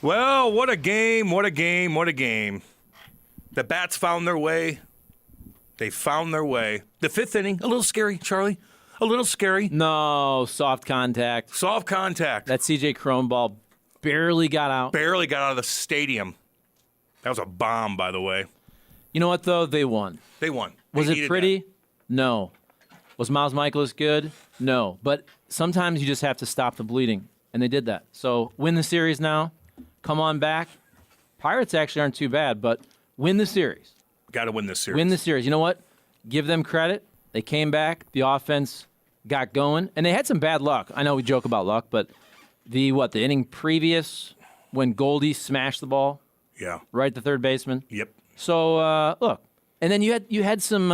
Well, what a game, what a game, what a game. The Bats found their way. They found their way. The fifth inning, a little scary, Charlie. A little scary. No, soft contact. Soft contact. That C.J. Cron ball barely got out. Barely got out of the stadium. That was a bomb, by the way. You know what, though? They won. They won. Was it pretty? No. Was Miles Mikolas good? No. But sometimes you just have to stop the bleeding, and they did that. So win the series now. Come on back. Pirates actually aren't too bad, but win the series. Got to win this series. Win the series. You know what? Give them credit. They came back. The offense got going, and they had some bad luck. I know we joke about luck, but the inning previous when Goldie smashed the ball, right at the third baseman. Yep. So look, and then you had some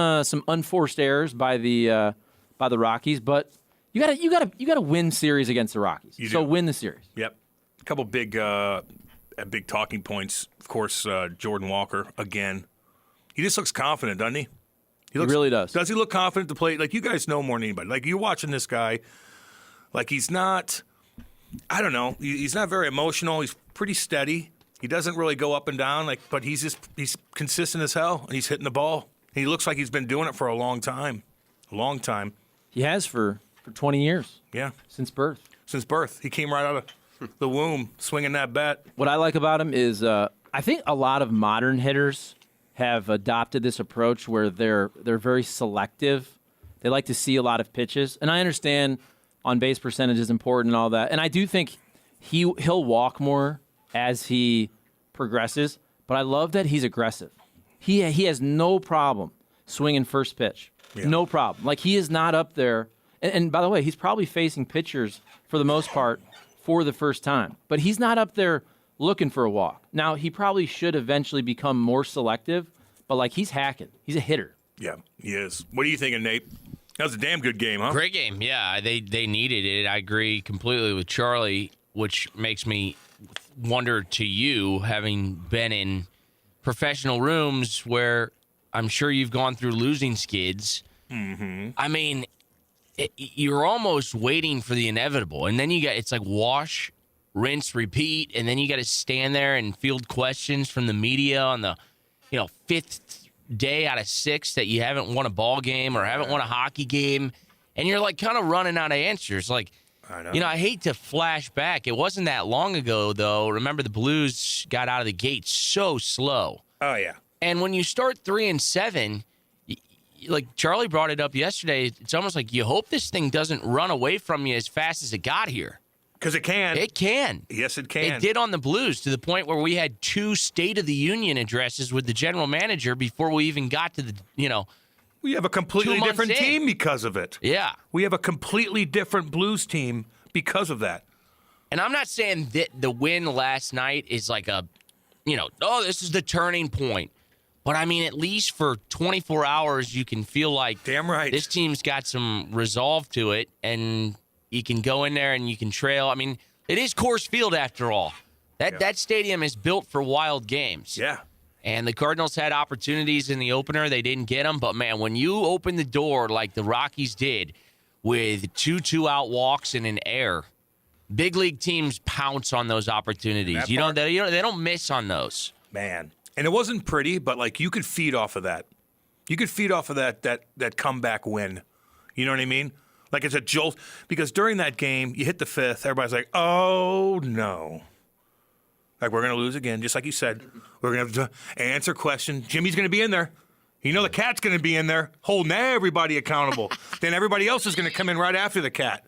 unforced errors by the Rockies, but you gotta win series against the Rockies. So win the series. Yep. A couple big talking points. Of course, Jordan Walker again. He just looks confident, doesn't he? He really does. Does he look confident to play? Like, you guys know more than anybody. Like, you're watching this guy. Like, he's not, I don't know. He's not very emotional. He's pretty steady. He doesn't really go up and down. Like, but he's consistent as hell, and he's hitting the ball. He looks like he's been doing it for a long time. A long time. He has for 20 years. Yeah. Since birth. Since birth. He came right out of the womb swinging that bat. What I like about him is I think a lot of modern hitters have adopted this approach where they're very selective. They like to see a lot of pitches. And I understand on-base percentage is important and all that. And I do think he'll walk more as he progresses. But I love that he's aggressive. He has no problem swinging first pitch. Yeah. No problem. Like, he is not up there. And by the way, he's probably facing pitchers for the most part for the first time. But he's not up there looking for a walk. Now, he probably should eventually become more selective, but, like, he's hacking. He's a hitter. Yeah, he is. What are you thinking, Nate? That was a damn good game, huh? Great game, yeah. They needed it. I agree completely with Charlie, which makes me wonder to you, having been in professional rooms where I'm sure you've gone through losing skids. Mm-hmm. I mean, you're almost waiting for the inevitable, and then it's like wash, rinse, repeat, and then you got to stand there and field questions from the media on the, fifth day out of six that you haven't won a ball game or haven't won a hockey game, and you're like kind of running out of answers. Like, I know. I hate to flash back. It wasn't that long ago, though. Remember, the Blues got out of the gate so slow. Oh, yeah. And when you start 3-7, like Charlie brought it up yesterday, it's almost like you hope this thing doesn't run away from you as fast as it got here. Because it can. It can. Yes, it can. It did on the Blues, to the point where we had 2 State of the Union addresses with the general manager before we even got to the, We have a completely different team because of it. Yeah. We have a completely different Blues team because of that. And I'm not saying that the win last night is like a, this is the turning point. But, I mean, at least for 24 hours, you can feel like damn right this team's got some resolve to it, and you can go in there and you can trail. I mean, it is Coors Field after all. That stadium is built for wild games. Yeah. And the Cardinals had opportunities in the opener. They didn't get them. But, man, when you open the door like the Rockies did with 2 2-out walks and an error, big league teams pounce on those opportunities. They don't miss on those. Man. And it wasn't pretty, but, like, you could feed off of that. You could feed off of that comeback win. You know what I mean? Like, it's a jolt. Because during that game, you hit the fifth, everybody's like, oh, no. Like, we're going to lose again, just like you said. We're going to have to answer questions. Jimmy's going to be in there. The cat's going to be in there holding everybody accountable. Then everybody else is going to come in right after the cat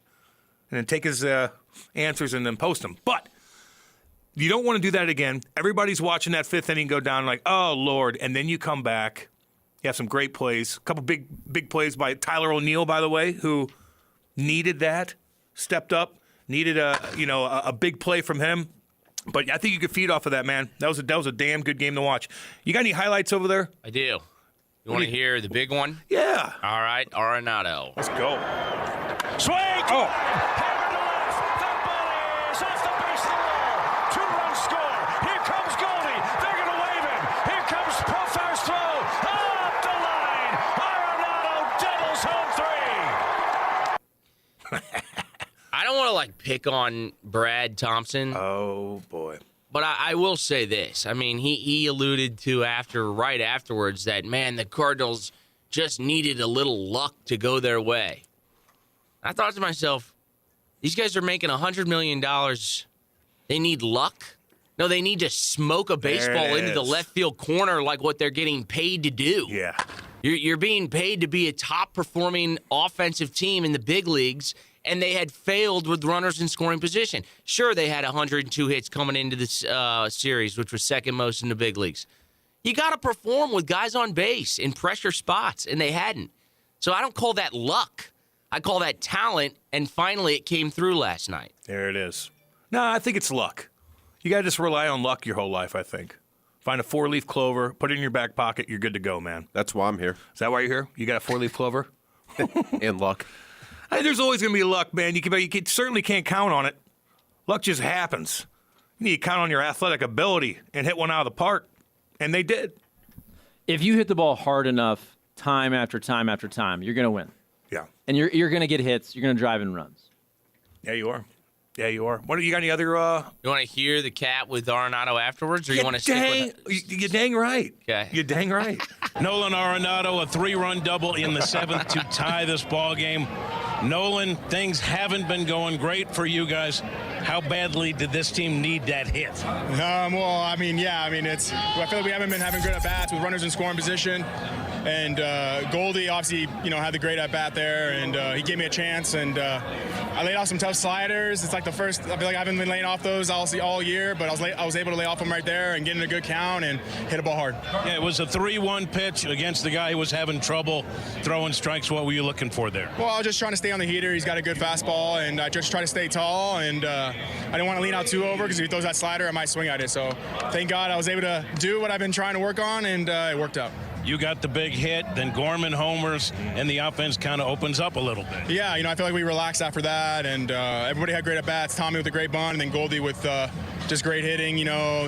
and then take his answers and then post them. But you don't want to do that again. Everybody's watching that fifth inning go down like, oh, Lord. And then you come back. You have some great plays. A couple big plays by Tyler O'Neill, by the way, who needed that, stepped up, needed a big play from him. But I think you could feed off of that, man. That was a damn good game to watch. You got any highlights over there? I do. You want to hear the big one? Yeah. All right, Arenado. Let's go. Swing! Oh. Hammer to left. That ball is off the base of the wall. 2-run score. Here comes Goldie. They're going to wave him. Here comes Proffar's throw. Up the line. Arenado doubles home 3. I don't want to pick on Brad Thompson. Oh boy. But I will say this. I mean, he alluded to right afterwards that, man, the Cardinals just needed a little luck to go their way. I thought to myself, these guys are making $100 million. They need luck? No, they need to smoke a baseball into the left field corner like what they're getting paid to do. Yeah. You're being paid to be a top-performing offensive team in the big leagues, and they had failed with runners in scoring position. Sure, they had 102 hits coming into this series, which was second most in the big leagues. You got to perform with guys on base in pressure spots, and they hadn't. So I don't call that luck. I call that talent, and finally it came through last night. There it is. No, I think it's luck. You got to just rely on luck your whole life, I think. Find a 4-leaf clover, put it in your back pocket, you're good to go, man. That's why I'm here. Is that why you're here? You got a 4-leaf clover? And luck. Hey, there's always going to be luck, man. You certainly can't count on it. Luck just happens. You need to count on your athletic ability and hit one out of the park. And they did. If you hit the ball hard enough, time after time after time, you're going to win. Yeah. And you're going to get hits. You're going to drive in runs. Yeah, you are. Yeah, you are. What, you got any other... You want to hear the cat with Arenado afterwards, or you want to stick with it? You're dang right. Okay. You're dang right. Nolan Arenado, a 3-run double in the 7th to tie this ball game. Nolan, things haven't been going great for you guys. How badly did this team need that hit? I feel like we haven't been having good at-bats with runners in scoring position. And Goldie obviously, had the great at-bat there, and he gave me a chance. And I laid off some tough sliders. It's like the first. I feel like I haven't been laying off those all year, but I was able to lay off them right there and get in a good count and hit a ball hard. Yeah, it was a 3-1 pitch against the guy who was having trouble throwing strikes. What were you looking for there? Well, I was just trying to stay on the heater. He's got a good fastball, and I just try to stay tall. And I didn't want to lean out too over because if he throws that slider, I might swing at it. So thank God I was able to do what I've been trying to work on, and it worked out. You got the big hit, then Gorman homers, and the offense kind of opens up a little bit. Yeah, I feel like we relaxed after that, and everybody had great at-bats. Tommy with a great bunt, and then Goldie with just great hitting,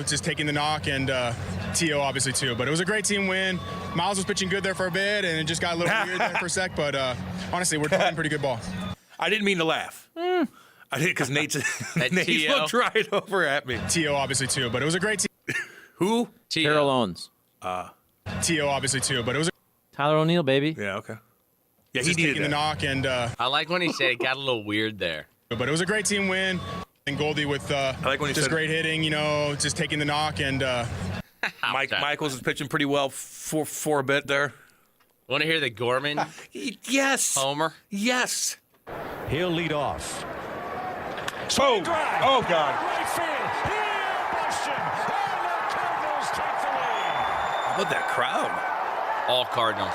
just taking the knock, and T.O. obviously too. But it was a great team win. Miles was pitching good there for a bit, and it just got a little weird there for a sec, but honestly, we're playing pretty good ball. I didn't mean to laugh. I did because Nate looked right over at me. T.O. obviously too, but it was a great team. Who? Terrell Owens. T.O. obviously too, but it was Tyler O'Neill, baby. Yeah, okay. Yeah, he just needed taking the knock, and I like when he said it got a little weird there. but it was a great team win. And Goldie with I like when he just said, great hitting, just taking the knock, and Michaels is pitching pretty well for a bit there. Want to hear the Gorman Yes. homer? Yes. He'll lead off. Oh, Drive. oh God. Right field. Here, Boston. And the Cardinals take the lead. How about that crowd? All Cardinals.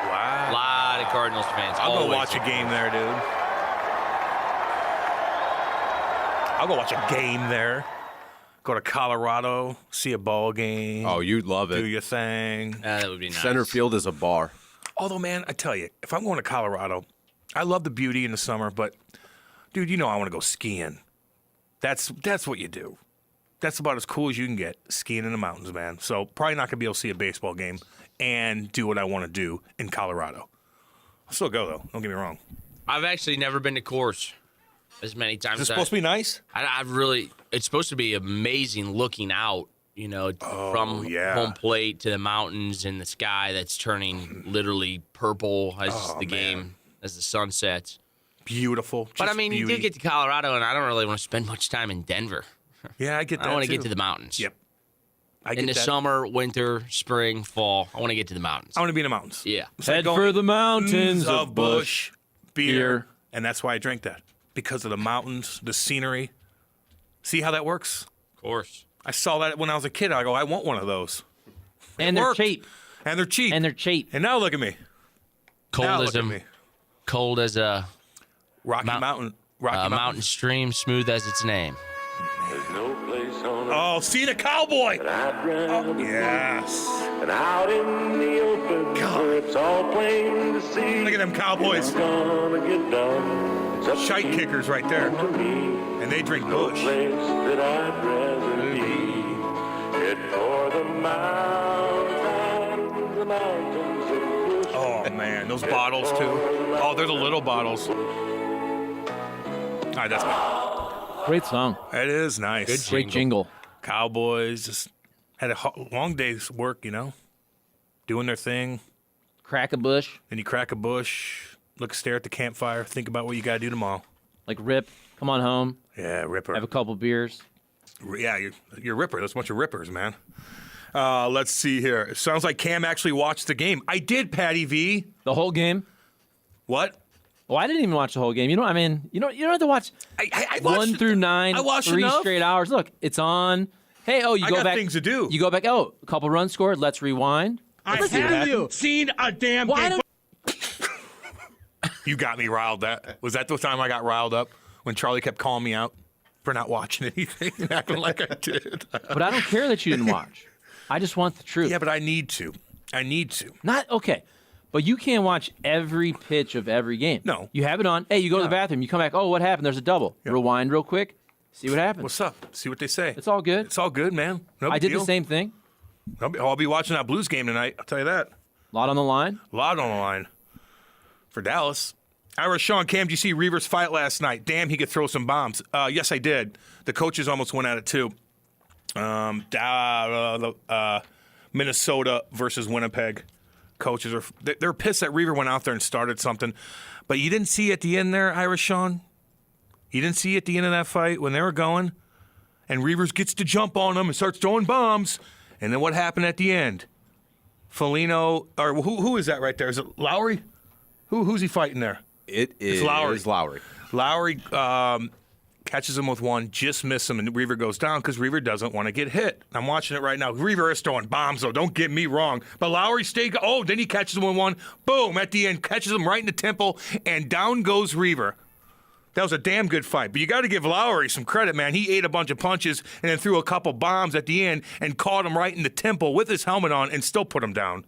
Wow. A lot of Cardinals fans. I'll go always. watch a game there, dude. I'll go watch a game there. Go to Colorado, see a ball game. Oh, you'd love Do it. your thing. That would be nice. Center field is a bar. Although, man, I tell you, if I'm going to Colorado, I love the beauty in the summer, but, dude, I want to go skiing. That's what you do. That's about as cool as you can get, skiing in the mountains, man. So probably not going to be able to see a baseball game and do what I want to do in Colorado. I'll still go, though. Don't get me wrong. I've actually never been to Coors as many times. Is it supposed to be nice? I've really. It's supposed to be amazing looking out. From home plate to the mountains and the sky that's turning literally purple as as the sun sets. Beautiful. But I Just mean, beauty. you do get to Colorado, and I don't really want to spend much time in Denver. Yeah, I get that. I want to too. get to the mountains. Yep. I get In the that. summer, winter, spring, fall, I want to get to the mountains. I want to be in the mountains. Yeah. It's like Head going for the mountains of Bush, beer, beer. and that's why I drink that, because of the mountains, the scenery. See how that works? Of course. I saw that when I was a kid. I go, I want one of those. And they're worked. cheap. And they're cheap. And they're cheap. And now look at me. Now look at me. Cold as a Rocky Mountain. Rocky mountain stream, smooth as its name. Oh, see the cowboy. Oh, yes. And out in the open, where it's all plain to see. Look at them cowboys. Gonna get done. It's up Shite to you, kickers right there. to me. And they drink Bush. Place that I'd rather be. Head for the mountains of Bush. Oh, man. Those bottles, too. Oh, they're the little bottles. All right, that's me. Great song. It is nice. Great jingle. Cowboys just had a long day's work, doing their thing. Crack a bush. Then you crack a bush, stare at the campfire, think about what you got to do tomorrow. Like Rip, come on home. Yeah, Ripper. Have a couple beers. Yeah, you're Ripper. There's a bunch of Rippers, man. Let's see here. It sounds like Cam actually watched the game. I did, Patty V. The whole game? What? Well, I didn't even watch the whole game. You don't have to watch I 1 through 9, I watched 3 enough. straight hours. Look, it's on. Hey, you I go got back. things to do. You go back. Oh, a couple runs scored. Let's rewind. Let's see what happened. seen a damn Why don't You got me riled. Was that the time I got riled up when Charlie kept calling me out for not watching anything and acting like I did? But I don't care that you didn't watch. I just want the truth. Yeah, but I need to. Not okay. But you can't watch every pitch of every game. No. You have it on. Hey, you go to the bathroom. You come back. Oh, what happened? There's a double. Yeah. Rewind real quick. See what happens. What's up? See what they say. It's all good. It's all good, man. No I big did deal. the same thing. I'll be watching that Blues game tonight. I'll tell you that. A lot on the line. A lot on the line for Dallas. Ira Sean, Cam, did you see Reavers fight last night? Damn, he could throw some bombs. Yes, I did. The coaches almost went at it, too. Minnesota versus Winnipeg. Coaches they're pissed that Reaver went out there and started something. But you didn't see at the end there, Ira Sean? You didn't see at the end of that fight when they were going? And Reavers gets to jump on them and starts throwing bombs. And then what happened at the end? Foligno, or who is that right there? Is it Lowry? Who's he fighting there? It's Lowry. Lowry catches him with one, just misses him, and Reaver goes down because Reaver doesn't want to get hit. I'm watching it right now. Reaver is throwing bombs, though. Don't get me wrong. But Lowry then he catches him with one. Boom, at the end, catches him right in the temple, and down goes Reaver. That was a damn good fight. But you got to give Lowry some credit, man. He ate a bunch of punches and then threw a couple bombs at the end and caught him right in the temple with his helmet on and still put him down.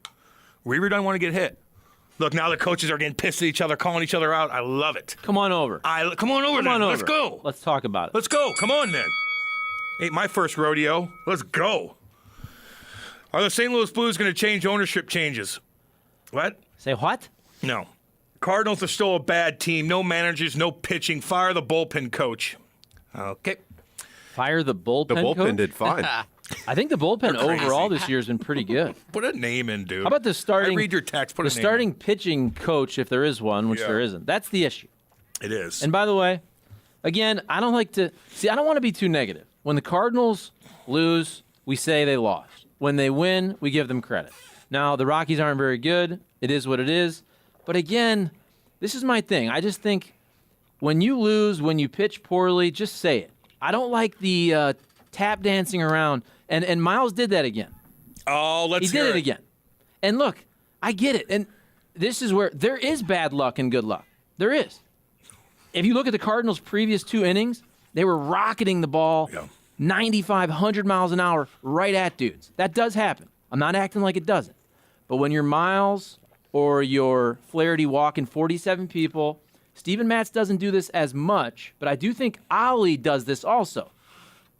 Reaver doesn't want to get hit. Look, now the coaches are getting pissed at each other, calling each other out. I love it. Come on over. Come on over. Let's go. Let's talk about it. Let's go. Come on, then. Ain't my first rodeo. Let's go. Are the St. Louis Blues going to change ownership changes? What? Say what? No. Cardinals are still a bad team. No managers, no pitching. Fire the bullpen coach. Okay. Fire the bullpen The bullpen coach? did fine. I think the bullpen You're overall crazy. this year has been pretty good. Put a name in, dude. How about the starting? I read your text. Put the a name starting in. pitching coach, if there is one, which Yeah. there isn't. That's the issue. It is. And by the way, again, I don't like to see. I don't want to be too negative. When the Cardinals lose, we say they lost. When they win, we give them credit. Now the Rockies aren't very good. It is what it is. But again, this is my thing. I just think when you lose, when you pitch poorly, just say it. I don't like the tap dancing around. And Miles did that again. Oh, let's He hear did it again. And look, I get it. And this is where there is bad luck and good luck. There is. If you look at the Cardinals' previous 2 innings, they were rocketing the ball 95, 100 miles an hour right at dudes. That does happen. I'm not acting like it doesn't. But when you're Miles or you're Flaherty walking 47 people, Steven Matz doesn't do this as much, but I do think Ollie does this also.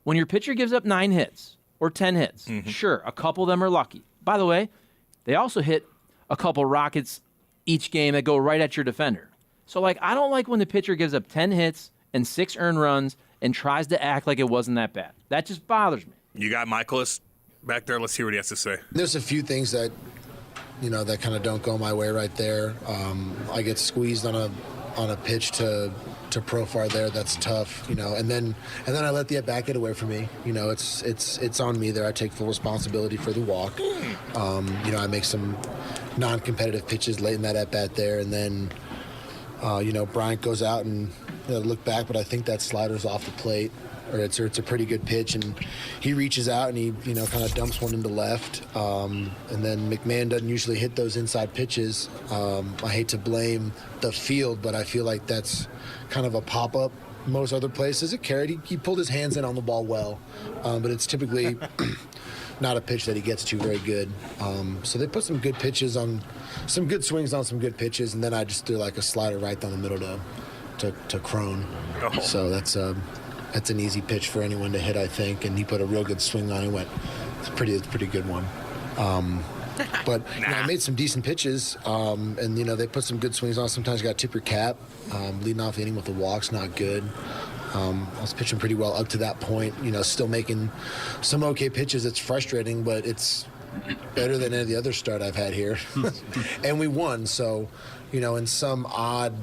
When your pitcher gives up 9 hits or 10 hits, sure, a couple of them are lucky. By the way, they also hit a couple rockets each game that go right at your defender. So, I don't like when the pitcher gives up 10 hits and 6 earned runs and tries to act like it wasn't that bad. That just bothers me. You got Mikolas back there. Let's hear what he has to say. There's a few things that, that kind of don't go my way right there. I get squeezed on a pitch to Profar there. That's tough, and then I let the at bat get away from me. It's on me there. I take full responsibility for the walk. I make some non-competitive pitches late in that at bat there, and then Bryant goes out and look back, but I think that slider's off the plate, or it's a pretty good pitch, and he reaches out and he kind of dumps one into left, and then McMahon doesn't usually hit those inside pitches. I hate to blame the field, but I feel like that's kind of a pop-up most other places. At Carrot, he pulled his hands in on the ball well, but it's typically not a pitch that he gets to very good. So they put some good pitches on, some good swings on some good pitches, and then I just threw a slider right down the middle to Crone. Oh. So that's an easy pitch for anyone to hit, I think, and he put a real good swing on it. It's a pretty good one. But I made some decent pitches, and they put some good swings on. Sometimes you got to tip your cap. Leading off the inning with the walk's not good. I was pitching pretty well up to that point. Still making some okay pitches. It's frustrating, but it's better than any of the other start I've had here. And we won, so in some odd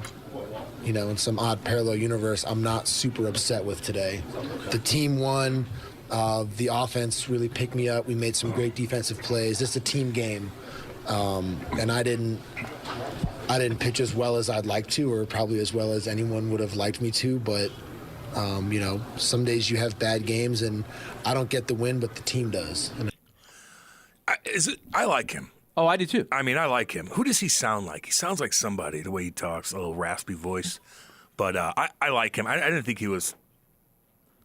parallel universe, I'm not super upset with today. The team won. The offense really picked me up. We made some great defensive plays. It's a team game, and I didn't pitch as well as I'd like to, or probably as well as anyone would have liked me to. But some days you have bad games, and I don't get the win, but the team does. I like him. Oh, I do too. I mean, I like him. Who does he sound like? He sounds like somebody, the way he talks, a little raspy voice. But I like him. I didn't think he was.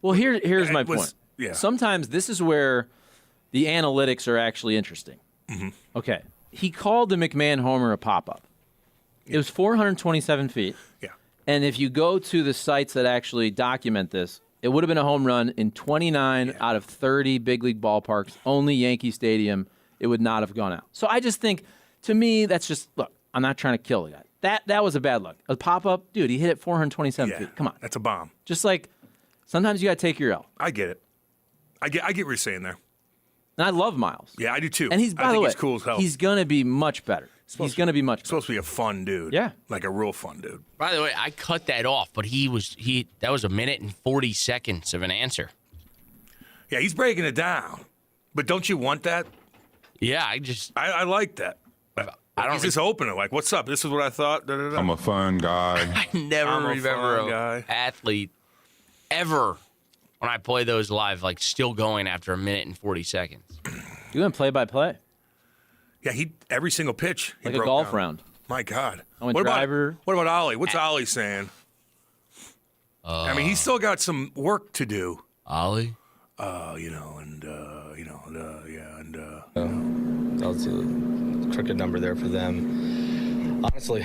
Well, here's my point. Yeah. Sometimes this is where the analytics are actually interesting. Mm-hmm. Okay. He called the McMahon homer a pop-up. It was 427 feet. Yeah. And if you go to the sites that actually document this, it would have been a home run in 29 out of 30 big league ballparks. Only Yankee Stadium, it would not have gone out. So I just think, to me, that's just, look, I'm not trying to kill the guy. That was a bad look. A pop-up, dude, he hit it 427 feet. Come on. That's a bomb. Just like, sometimes you got to take your L. I get it. I get what you're saying there. And I love Miles. Yeah, I do too. And he's, by the way, he's cool as hell. He's going to be much better. He's going to be much better. Supposed to be a fun dude. Yeah. Like a real fun dude. By the way, I cut that off, but that was a minute and 40 seconds of an answer. Yeah, he's breaking it down. But don't you want that? Yeah, I like that. He's just opening, like, what's up? This is what I thought. Da, da, da. I'm a fun guy. I never remember an athlete ever, when I play those live, like still going after a minute and 40 seconds. You went play-by-play. Yeah, every single pitch. Like a golf round. My God. I went driver. What about Ollie? What's Ollie saying? I mean, he's still got some work to do. Ollie? That was a crooked number there for them. Honestly,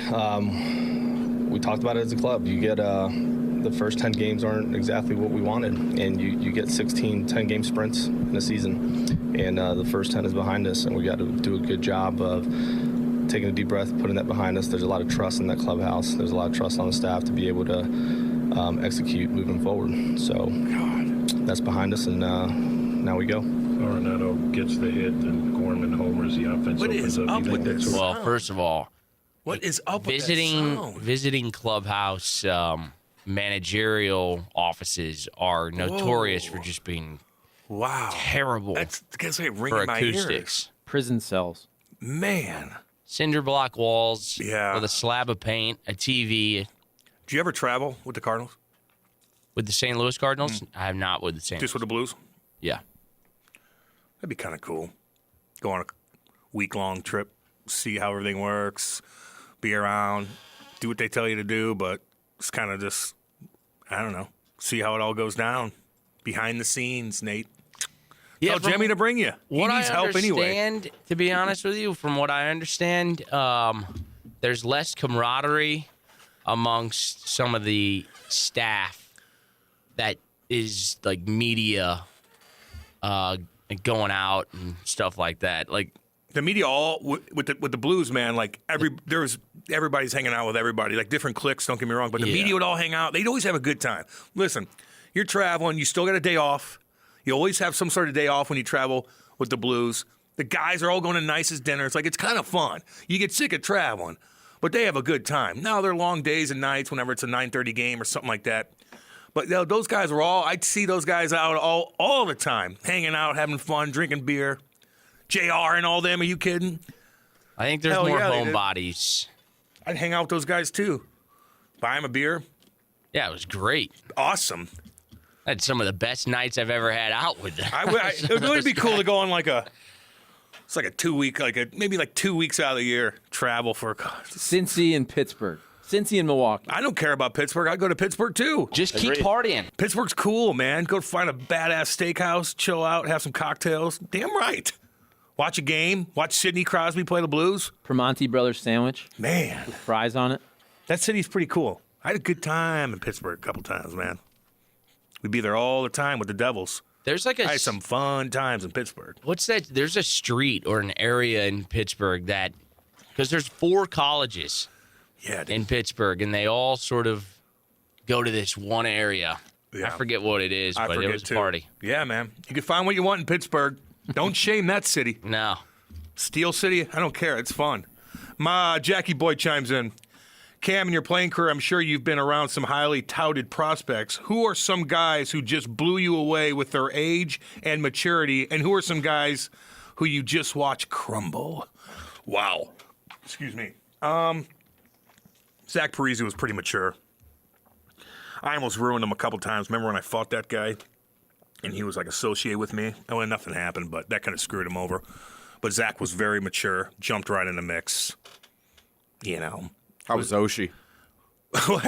we talked about it as a club. You get the first 10 games aren't exactly what we wanted, and you get 16 10-game sprints in a season, and the first 10 is behind us, and we got to do a good job of taking a deep breath, putting that behind us. There's a lot of trust in that clubhouse. There's a lot of trust on the staff to be able to execute moving forward. So that's behind us, and now we go. Arenado gets the hit, and Gorman homers. The offense What is opens up. up with this? Well, first of all, what is up with that sound? Visiting clubhouse managerial offices are notorious for just being terrible. That's like ringing for my acoustics. ears. Prison cells. Man. Cinder block walls Yeah. with a slab of paint, a TV. Do you ever travel with the Cardinals? With the St. Louis Cardinals? I have not with the St. Just with the Blues? Yeah. That'd be kind of cool. Go on a week-long trip, see how everything works, be around, do what they tell you to do, but it's kind of just, I don't know, see how it all goes down. Behind the scenes, Nate. Tell Jimmy to bring you. He needs help anyway. To be honest with you, from what I understand, there's less camaraderie amongst some of the staff that is like media going out and stuff like that. Like the media, all with the Blues, man. Like everybody's hanging out with everybody. Like different cliques. Don't get me wrong, but the media would all hang out. They'd always have a good time. Listen, you're traveling. You still got a day off. You always have some sort of day off when you travel with the Blues. The guys are all going to nicest dinners. Like it's kind of fun. You get sick of traveling, but they have a good time. Now they're long days and nights whenever it's a 9:30 game or something like that. But those guys were I'd see those guys out all the time, hanging out, having fun, drinking beer. JR and all them, are you kidding? I think there's more homebodies. I'd hang out with those guys too. Buy them a beer. Yeah, it was great. Awesome. I had some of the best nights I've ever had out with them. It would be cool to go on it's like a 2 week, maybe 2 weeks out of the year, travel for Cincy and Pittsburgh. Cincy and Milwaukee. I don't care about Pittsburgh. I'd go to Pittsburgh too. Just keep partying. Pittsburgh's cool, man. Go find a badass steakhouse, chill out, have some cocktails. Damn right. Watch a game. Watch Sidney Crosby play the Blues. Primanti Brothers sandwich. Man. With fries on it. That city's pretty cool. I had a good time in Pittsburgh a couple times, man. We'd be there all the time with the Devils. There's I had some fun times in Pittsburgh. What's that? There's a street or an area in Pittsburgh that, because there's 4 colleges in Pittsburgh, and they all sort of go to this one area. I forget what it is, but it was a party. Yeah, man. You can find what you want in Pittsburgh. Don't shame that city. No. Steel City, I don't care. It's fun. Jackie Boy chimes in. Cam, in your playing career, I'm sure you've been around some highly touted prospects. Who are some guys who just blew you away with their age and maturity, and who are some guys who you just watch crumble? Wow. Excuse me. Zach Parise was pretty mature. I almost ruined him a couple times. Remember when I fought that guy, and he was like associated with me? Well, nothing happened, but that kind of screwed him over. But Zach was very mature, jumped right in the mix. You know. How was Oshie? How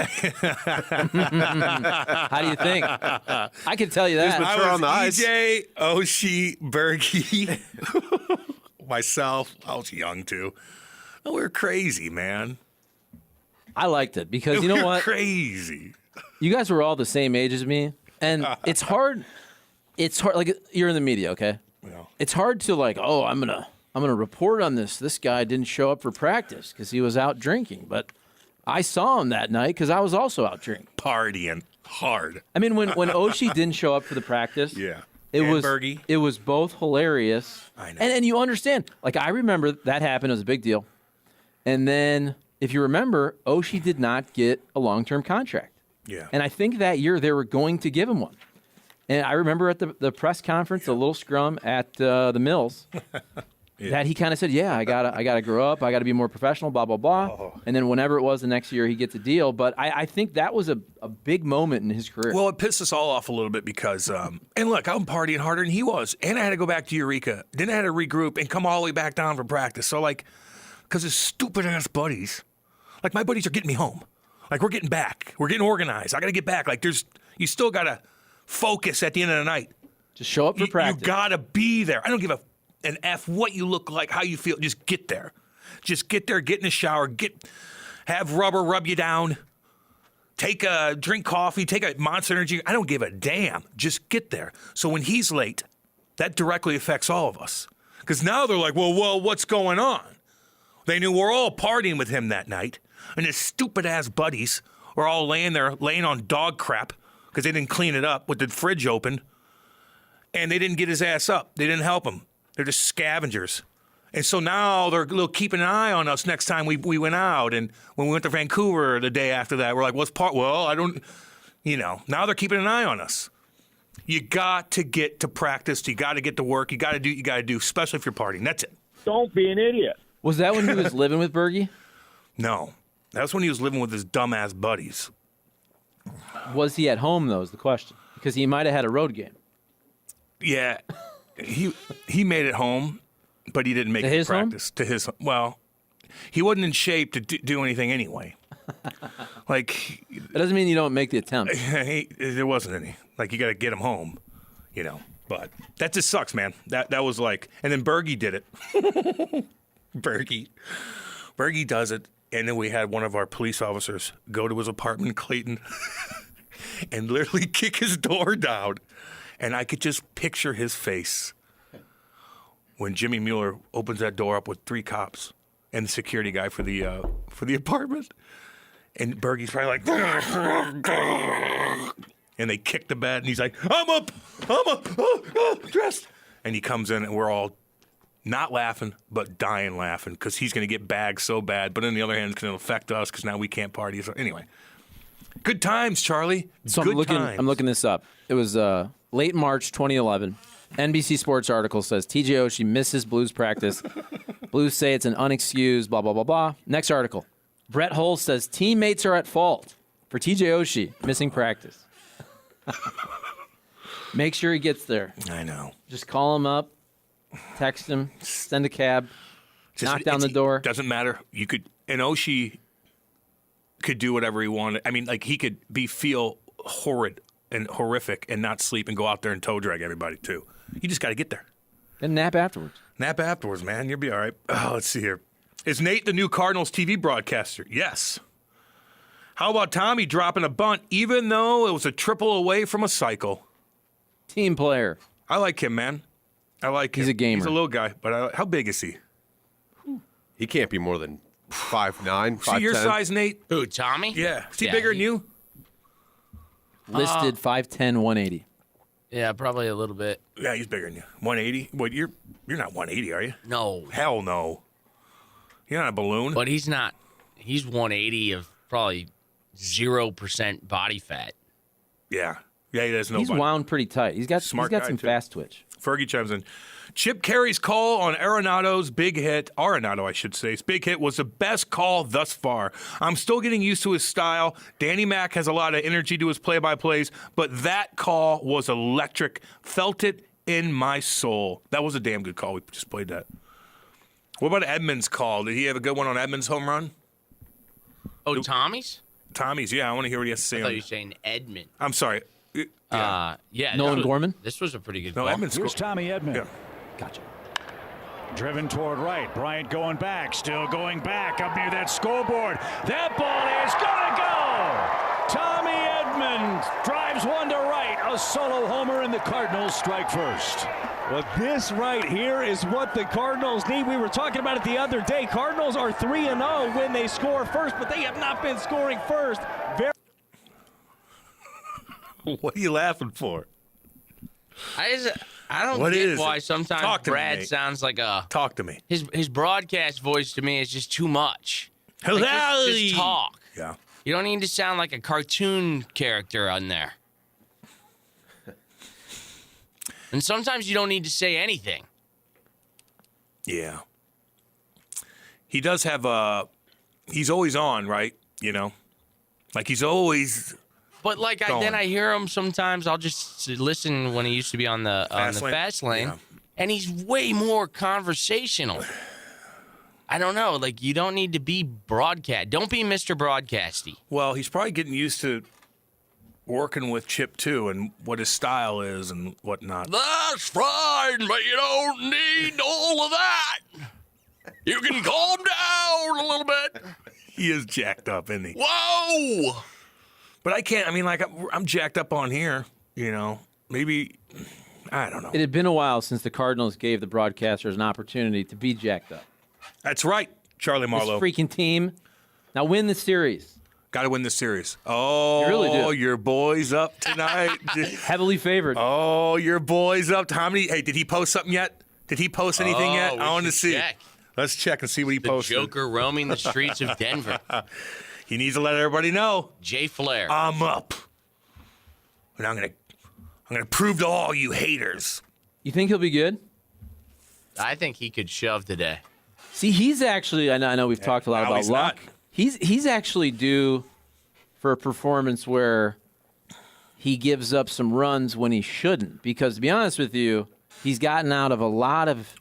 do you think? I can tell you that. I was on the EJ, Oshie, Bergie, myself. I was young too. Oh, we were crazy, man. I liked it because you know what? Crazy. You guys were all the same age as me, and it's hard. It's hard. Like you're in the media, okay? Yeah. It's hard to like. Oh, I'm gonna report on this. This guy didn't show up for practice because he was out drinking, but I saw him that night because I was also out drinking, partying hard. I mean, when Oshie didn't show up for the practice, it was both hilarious. I know. And you understand. Like I remember that happened. It was a big deal. And then if you remember, Oshie did not get a long-term contract. Yeah. And I think that year they were going to give him one. And I remember at the press conference, a little scrum at the Mills, that he kind of said, "Yeah, I gotta grow up. I gotta be more professional." Blah blah blah. Oh. And then whenever it was the next year, he gets a deal. But I think that was a big moment in his career. Well, it pissed us all off a little bit because, and look, I'm partying harder than he was, and I had to go back to Eureka. Then I had to regroup and come all the way back down for practice. So like, because his stupid ass buddies, like my buddies are getting me home. Like we're getting back. We're getting organized. I got to get back. Like you still got to focus at the end of the night. Just show up for practice. You got to be there. I don't give an F what you look like, how you feel. Just get there. Just get there, get in the shower, have rubber rub you down, drink coffee, take a Monster Energy. I don't give a damn. Just get there. So when he's late, that directly affects all of us. Because now they're like, well, what's going on? They knew we're all partying with him that night. And his stupid-ass buddies were all laying on dog crap because they didn't clean it up with the fridge open. And they didn't get his ass up. They didn't help him. They're just scavengers. And so now they're keeping an eye on us next time we went out. And when we went to Vancouver the day after that, we're like, well, I don't, now they're keeping an eye on us. You got to get to practice. You got to get to work. You got to do what you got to do, especially if you're partying. That's it. Don't be an idiot. Was that when he was living with Bergie? No. That was when he was living with his dumbass buddies. Was he at home, though, is the question. Because he might have had a road game. Yeah. He made it home, but he didn't make it to practice. To his home? Well, he wasn't in shape to do anything anyway. Like, that doesn't mean you don't make the attempt. There wasn't any. Like, you got to get him home, But that just sucks, man. That was like, and then Bergie did it. Bergie does it. And then we had one of our police officers go to his apartment in Clayton and literally kick his door down. And I could just picture his face when Jimmy Mueller opens that door up with 3 cops and the security guy for the apartment. And Bergie's probably like, and they kick the bed, and he's like, I'm up, dressed. And he comes in, and we're all not laughing, but dying laughing because he's going to get bagged so bad. But on the other hand, it's going to affect us because now we can't party. So anyway, good times, Charlie. So good times. I'm looking this up. It was late March 2011. NBC Sports article says TJ Oshie misses Blues practice. Blues say it's an unexcused blah, blah, blah, blah. Next article. Brett Hull says teammates are at fault for TJ Oshie missing practice. Make sure he gets there. I know. Just call him up. Text him, send a cab, knock down the door. Doesn't matter. And Oshie could do whatever he wanted. I mean, like he could feel horrid and horrific and not sleep and go out there and toe drag everybody too. You just got to get there. And nap afterwards. Nap afterwards, man. You'll be all right. Oh, let's see here. Is Nate the new Cardinals TV broadcaster? Yes. How about Tommy dropping a bunt even though it was a triple away from a cycle? Team player. I like him, man. I like him. He's a gamer. He's a little guy, but how big is he? He can't be more than 5'9", 5'10". See your size, Nate? Who, Tommy? Yeah. Is he bigger than you? Listed 5'10", 180. Yeah, probably a little bit. Yeah, he's bigger than you. 180? What, you're not 180, are you? No. Hell no. You're not a balloon. But he's not. He's 180 of probably 0% body fat. Yeah. Yeah, he does no He's body. wound pretty tight. He's got Smart some guy, too. fast twitch. Fergie chimes in. Chip Carey's call on Arenado's big hit, Arenado, I should say, his big hit was the best call thus far. I'm still getting used to his style. Danny Mac has a lot of energy to his play-by-plays, but that call was electric. Felt it in my soul. That was a damn good call. We just played that. What about Edmonds' call? Did he have a good one on Edmonds' home run? Oh, Tommy's? Tommy's, yeah. I want to hear what he has to say I on thought you were saying Edmund. I'm sorry. Yeah. Nolan Gorman? This was a pretty good No, call. Edmonds. Here's Tommy Edmond. Yeah. Gotcha. Driven toward right. Bryant going back. Still going back up near that scoreboard. That ball is going to go. Tommy Edmond drives one to right. A solo homer, and the Cardinals strike first. Well, this right here is what the Cardinals need. We were talking about it the other day. Cardinals are 3-0 when they score first, but they have not been scoring first. What are you laughing for? I don't What get is why it? sometimes Talk to me, Brad Nate. sounds like a... Talk to me. His broadcast voice to me is just too much. Hello. Like, just talk. Yeah. You don't need to sound like a cartoon character on there. And sometimes you don't need to say anything. Yeah. He does have he's always on, right? You know? Like he's always But like then I hear him sometimes. I'll just listen when he used to be on the fast lane, Yeah. and he's way more conversational. I don't know. Like you don't need to be broadcast. Don't be Mr. Broadcasty. Well, he's probably getting used to working with Chip too and what his style is and whatnot. That's fine, but you don't need all of that. You can calm down a little bit. He is jacked up, isn't he? Whoa! But I can't. I mean, like I'm jacked up on here. You know, maybe I don't know. It had been a while since the Cardinals gave the broadcasters an opportunity to be jacked up. That's right, Charlie This Marlowe. freaking team. Now win the series. Got to win this series. Oh, You really do. Your boy's up tonight. Heavily favored. Oh, your boy's up. How many? Hey, did he post something yet? Did he post anything yet? we I want to should see. check. Let's check and see what he The posted. Joker roaming the streets of Denver. He needs to let everybody know. Jay Flair. I'm up, and I'm gonna prove to all you haters. You think he'll be good? I think he could shove today. See, he's actually. I know we've talked a lot No, about he's luck. not. He's actually due for a performance where he gives up some runs when he shouldn't. Because to be honest with you, he's gotten out of a lot of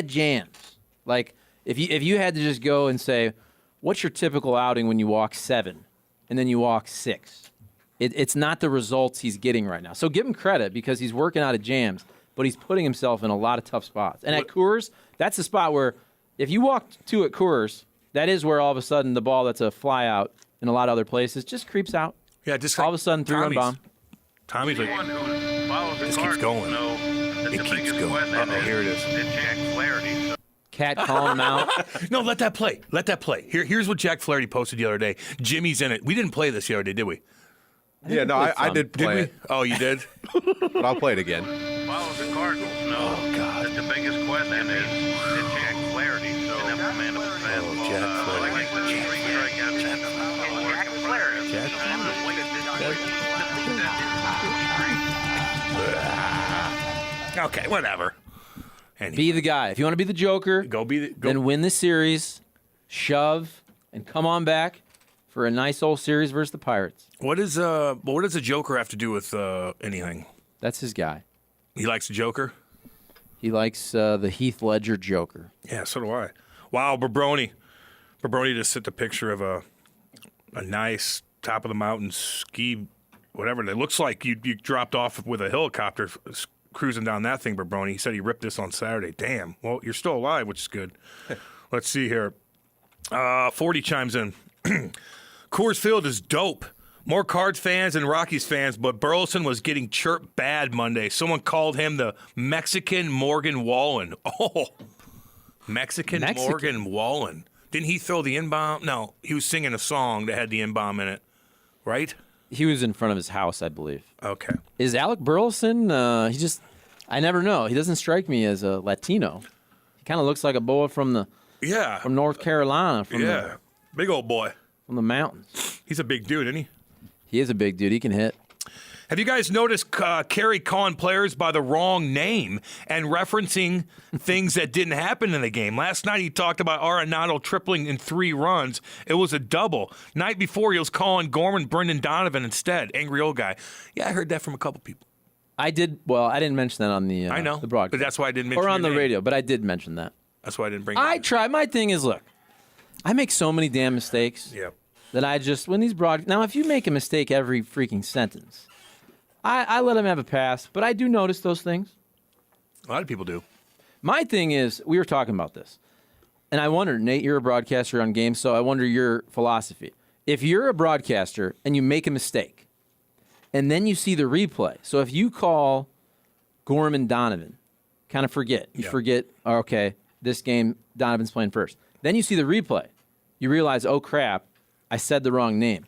jams. Like if you had to just go and say, what's your typical outing when you walk 7 and then you walk 6? It's not the results he's getting right now. So give him credit because he's working out of jams, but he's putting himself in a lot of tough spots. And at Coors, that's the spot where if you walk 2 at Coors, that is where all of a sudden the ball that's a fly out in a lot of other places just creeps out. Yeah, just All of a sudden, 3-run bomb. Tommy's like, this keeps going. It keeps going. Uh-oh, here it is. Cat calling him out. No, let that play. Let that play. Here's what Jack Flaherty posted the other day. Jimmy's in it. We didn't play this the other day, did we? Yeah, no, I did Did play we? it, Oh, you did? but I'll play it again. Follows the Cardinals know that the biggest question is Jack Flaherty. So and that's the man of his fastball. Jack Flaherty. Jack Okay, whatever. Anyway, Be the guy. If you want to be the Joker, then win the series, shove, and come on back for a nice old series versus the Pirates. What does the Joker have to do with anything? That's his guy. He likes the Joker? He likes the Heath Ledger Joker. Yeah, so do I. Wow, Berbroni. Berbroni just sent a picture of a nice top of the mountain ski, whatever. It looks like you dropped off with a helicopter cruising down that thing, Berbroni. He said he ripped this on Saturday. Damn. Well, you're still alive, which is good. Let's see here. 40 chimes in. Coors Field is dope. More Cards fans and Rockies fans, but Burleson was getting chirped bad Monday. Someone called him the Mexican Morgan Wallen. Oh, Mexican Morgan Wallen. Didn't he throw the in-bomb? No, he was singing a song that had the in-bomb in it, right? He was in front of his house, I believe. Okay. Is Alec Burleson? I never know. He doesn't strike me as a Latino. He kind of looks like a boy from North Carolina. Big old boy. From the mountains. He's a big dude, isn't he? He is a big dude. He can hit. Have you guys noticed Kerry calling players by the wrong name and referencing things that didn't happen in the game? Last night he talked about Arenado tripling in 3 runs. It was a double. Night before he was calling Gorman Brendan Donovan instead. Angry old guy. Yeah, I heard that from a couple people. I did. Well, I didn't mention that on the I know, the broadcast. but that's why I didn't mention or on your the name. radio. But I did mention that. That's why I didn't bring it I up. try. My thing is, look, I make so many damn mistakes that I just when these now if you make a mistake every freaking sentence, I let him have a pass. But I do notice those things. A lot of people do. My thing is, we were talking about this, and I wonder, Nate, you're a broadcaster on games, so I wonder your philosophy. If you're a broadcaster and you make a mistake, and then you see the replay, so if you call Gorman Donovan, kind of forget. You forget, okay, this game, Donovan's playing first. Then you see the replay. You realize, oh, crap, I said the wrong name.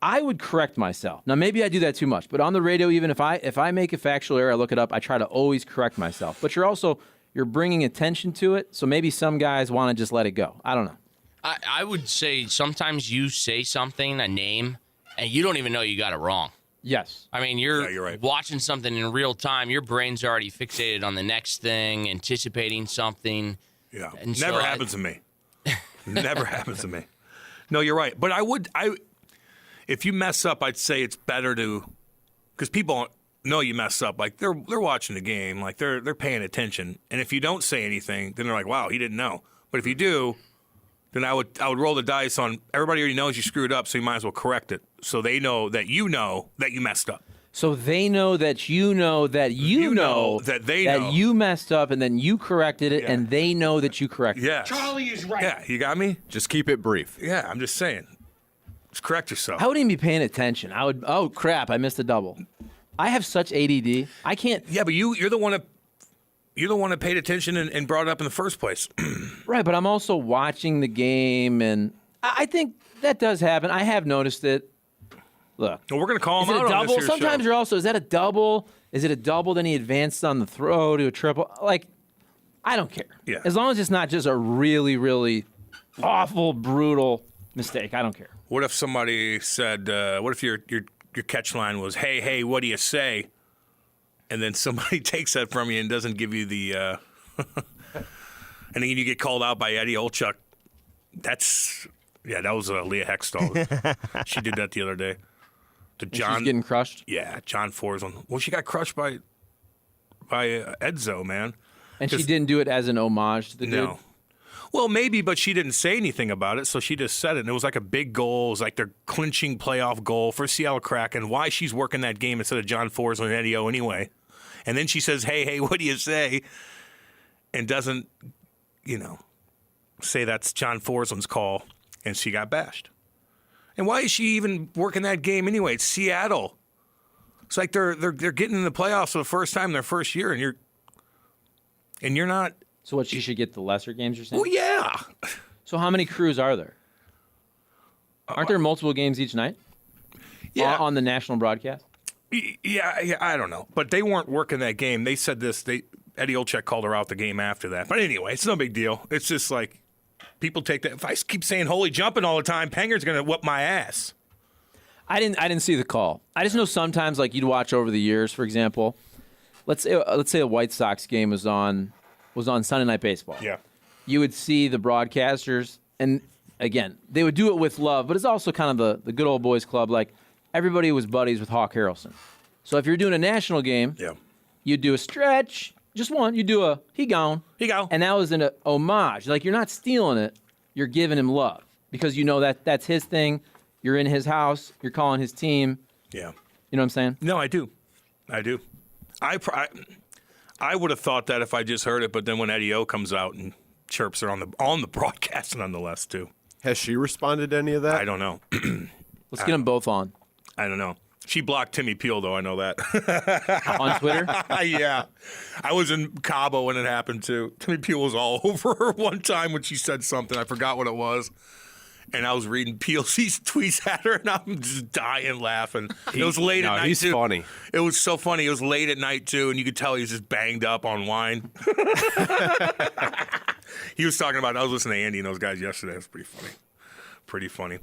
I would correct myself. Now, maybe I do that too much, but on the radio, even if I make a factual error, I look it up, I try to always correct myself. But you're bringing attention to it, so maybe some guys want to just let it go. I don't know. I would say sometimes you say something, a name, and you don't even know you got it wrong. Yes. I mean, you're right. Watching something in real time. Your brain's already fixated on the next thing, anticipating something. Yeah. And Never happens to me. Never happens to me. No, you're right. But if you mess up, I'd say it's better to, because people know you mess up. Like they're watching the game, like they're paying attention. And if you don't say anything, then they're like, wow, he didn't know. But if you do, then I would roll the dice on everybody already knows you screwed up, so you might as well correct it, so they know that you messed up. So they know that you know that you know that they that know you messed up, and then you corrected it, and they know that you corrected it. Yeah. Charlie is right. Yeah, you got me? Just keep it brief. Yeah, I'm just saying. Just correct yourself. I wouldn't even be paying attention. I would. Oh crap! I missed a double. I have such ADD. I can't. Yeah, but you're the one that paid attention and brought it up in the first place. Right, but I'm also watching the game, and I think that does happen. I have noticed it. Look, well, we're going to call is him it out a on double? this here Sometimes show. you're also. Is that a double? Is it a double? Then he advanced on the throw to a triple. Like, I don't care. Yeah. As long as it's not just a really, really awful, brutal mistake, I don't care. What if somebody said? What if your catch line was, "Hey, what do you say?" And then somebody takes that from you and doesn't give you the, and then you get called out by Eddie Olchuk. That was Leah Hextall. She did that the other day. To John, she's getting crushed. Yeah, John Forsland. Well, she got crushed by Edzo, man. And she didn't do it as an homage to the dude? No. Well, maybe, but she didn't say anything about it, so she just said it. And it was like a big goal. It was like their clinching playoff goal for Seattle Kraken. Why she's working that game instead of John Forsland and Eddie O anyway. And then she says, hey, what do you say? And doesn't, say that's John Forsland's call. And she got bashed. And why is she even working that game anyway? It's Seattle. It's like they're getting in the playoffs for the first time in their first year, and you're not. So what? She should get the lesser games. You're saying? Well, yeah. So how many crews are there? Aren't there multiple games each night? Yeah. On the national broadcast. Yeah, I don't know, but they weren't working that game. They said this. Eddie Olchek called her out the game after that. But anyway, it's no big deal. It's just like people take that. If I keep saying "holy jumping" all the time, Penger's going to whoop my ass. I didn't see the call. I just know sometimes, like you'd watch over the years. For example, let's say a White Sox game was on Sunday Night Baseball. Yeah, you would see the broadcasters, and again, they would do it with love, but it's also kind of the good old boys club. Like everybody was buddies with Hawk Harrelson. So if you're doing a national game, you'd do a stretch. Just one. You do a he gone. And that was an homage. Like, you're not stealing it. You're giving him love. Because you know that's his thing. You're in his house. You're calling his team. Yeah. You know what I'm saying? No, I do. I would have thought that if I just heard it, but then when Eddie O comes out and chirps her on the broadcast nonetheless, too. Has she responded to any of that? I don't know. Let's get them both on. I don't know. She blocked Timmy Peel, though. I know that. On Twitter? Yeah. I was in Cabo when it happened, too. Timmy Peel was all over her one time when she said something. I forgot what it was. And I was reading PLC's tweets at her, and I'm just dying laughing. It was late at night, he's too. funny. It was so funny. It was late at night, too, and you could tell he was just banged up on wine. He was talking about, I was listening to Andy and those guys yesterday. It was pretty funny. Pretty funny.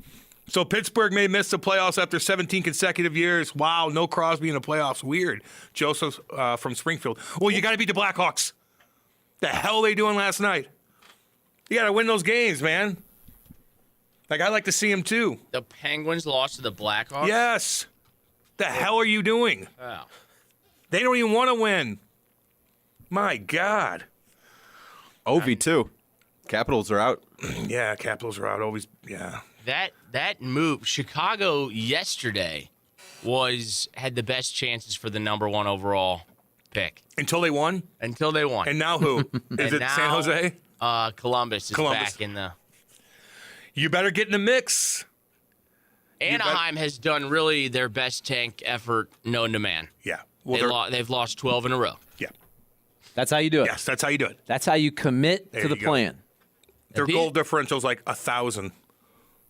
So Pittsburgh may miss the playoffs after 17 consecutive years. Wow, no Crosby in the playoffs. Weird. Joseph from Springfield. Well, you got to beat the Blackhawks. The hell are they doing last night? You got to win those games, man. Like, I like to see them, too. The Penguins lost to the Blackhawks? Yes. The hell are you doing? Oh. They don't even want to win. My God. Ovi, too. Capitals are out. Yeah, Capitals are out. Always, yeah. That move, Chicago yesterday had the best chances for the number 1 overall pick. Until they won? Until they won. And now who? Is it now, San Jose? Columbus is back in the... You better get in the mix. Anaheim has done really their best tank effort known to man. Yeah. Well, they've lost 12 in a row. Yeah. That's how you do it. Yes, that's how you do it. That's how you commit There to the you go. plan. Their goal differential's like 1,000.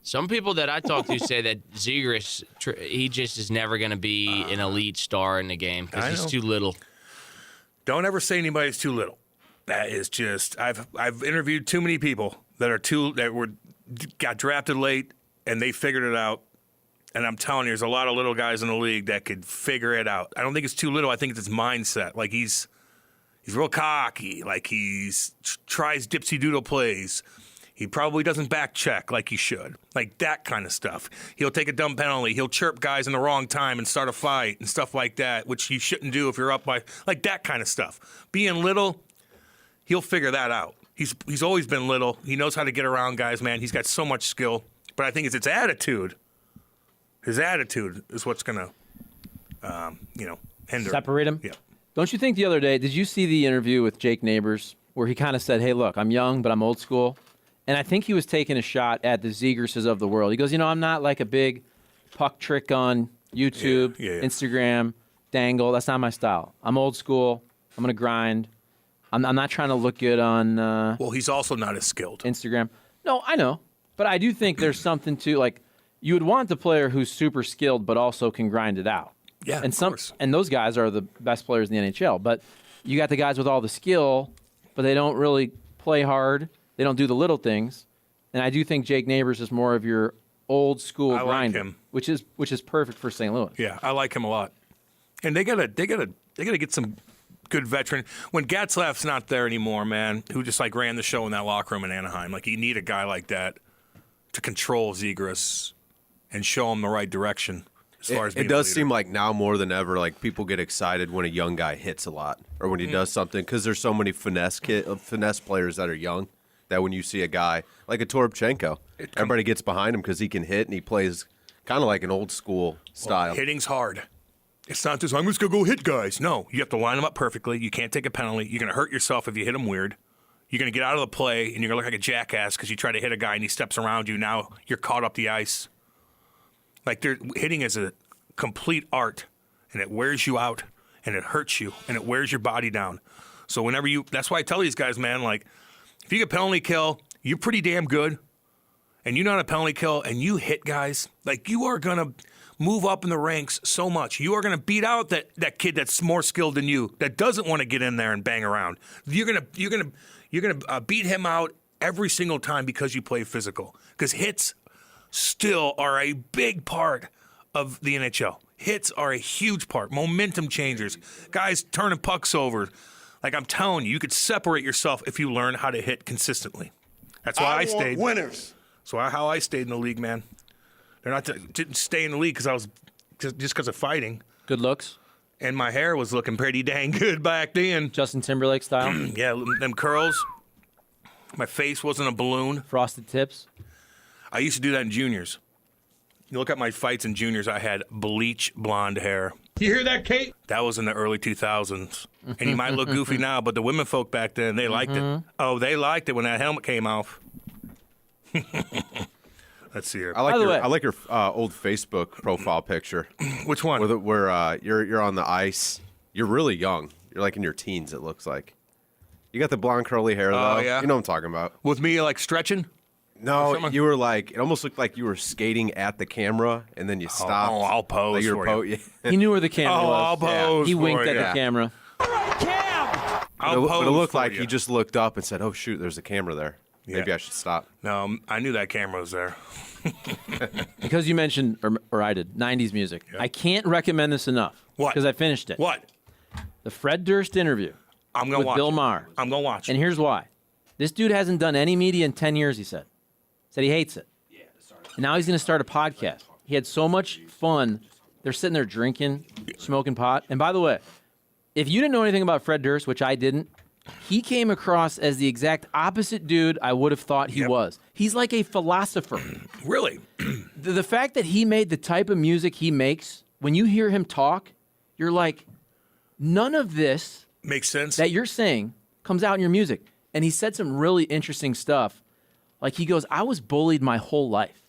Some people that I talk to say that Zegras, he just is never going to be an elite star in the game because he's too little. Don't ever say anybody's too little. That is just I've interviewed too many people that got drafted late and they figured it out. And I'm telling you, there's a lot of little guys in the league that could figure it out. I don't think it's too little. I think it's his mindset. Like he's real cocky. Like tries dipsy doodle plays. He probably doesn't back check like he should. Like that kind of stuff. He'll take a dumb penalty. He'll chirp guys in the wrong time and start a fight and stuff like that, which you shouldn't do if you're up by like that kind of stuff. Being little, he'll figure that out. He's always been little. He knows how to get around guys, man. He's got so much skill. But I think it's attitude. His attitude is what's going to, hinder. Separate him? Yeah. Don't you think the other day, did you see the interview with Jake Neighbors where he kind of said, hey, look, I'm young, but I'm old school? And I think he was taking a shot at the Zegrases of the world. He goes, I'm not like a big puck trick on YouTube, Instagram, dangle. That's not my style. I'm old school. I'm going to grind. I'm not trying to look good on well, he's also not as skilled. Instagram. No, I know. But I do think there's something to, like, you would want the player who's super skilled but also can grind it out. Yeah, and of course. And those guys are the best players in the NHL. But you got the guys with all the skill, but they don't really play hard. They don't do the little things. And I do think Jake Neighbors is more of your old school grinder, him. which is perfect for St. Louis. Yeah, I like him a lot. And they gotta get some good veteran. When Gatslaf's not there anymore, man, who just like ran the show in that locker room in Anaheim, like you need a guy like that to control Zegras and show him the right direction. As far as it does seem like now more than ever, like people get excited when a young guy hits a lot or when he does something because there's so many finesse players that are young that when you see a guy like a Toropchenko, everybody gets behind him because he can hit and he plays kind of like an old school style. Well, hitting's hard. It's not just, I'm just going to go hit guys. No, you have to line them up perfectly. You can't take a penalty. You're going to hurt yourself if you hit them weird. You're going to get out of the play, and you're going to look like a jackass because you try to hit a guy and he steps around you. Now you're caught up the ice. Like hitting is a complete art, and it wears you out, and it hurts you, and it wears your body down. So that's why I tell these guys, man, like, if you get penalty kill, you're pretty damn good, and you're not a penalty kill, and you hit guys, like, you are going to move up in the ranks so much. You are going to beat out that kid that's more skilled than you, that doesn't want to get in there and bang around. You're going to beat him out every single time because you play physical. Because hits still are a big part of the NHL. Hits are a huge part. Momentum changers. Guys turning pucks over. Like I'm telling you, you could separate yourself if you learn how to hit consistently. That's why I stayed. Winners. That's how I stayed in the league, man. Didn't stay in the league because I was just because of fighting. Good looks. And my hair was looking pretty dang good back then. Justin Timberlake style. Yeah, them curls. My face wasn't a balloon. Frosted tips. I used to do that in juniors. You look at my fights in juniors, I had bleach blonde hair. You hear that, Kate? That was in the early 2000s. And you might look goofy now, but the women folk back then, they liked it. Oh, they liked it when that helmet came off. Let's see here. I like your old Facebook profile picture. Which one? Where you're on the ice. You're really young. You're like in your teens, it looks like. You got the blonde curly hair, though. Yeah. You know what I'm talking about. With me, like, stretching? No, you were like, it almost looked like you were skating at the camera, and then you stopped. Oh, I'll pose like you were for you. He knew where the camera was. I'll pose He for winked at you. the camera. I'll But pose it looked for like you. he just looked up and said, "Oh shoot, there's a camera there. Maybe Yeah. I should stop." No, I knew that camera was there. Because you mentioned, or I did, 90s music. Yeah. I can't recommend this enough. What? Because I finished it. What? The Fred Durst interview I'm gonna with watch Bill it. Maher. I'm gonna watch And it. here's why. This dude hasn't done any media in 10 years, he said. Said he hates it. And now he's going to start a podcast. He had so much fun. They're sitting there drinking, smoking pot. And by the way, if you didn't know anything about Fred Durst, which I didn't, he came across as the exact opposite dude I would have thought he was. He's like a philosopher. Really? The fact that he made the type of music he makes, when you hear him talk, you're like, none of this Makes sense. that you're saying comes out in your music. And he said some really interesting stuff. Like he goes, I was bullied my whole life.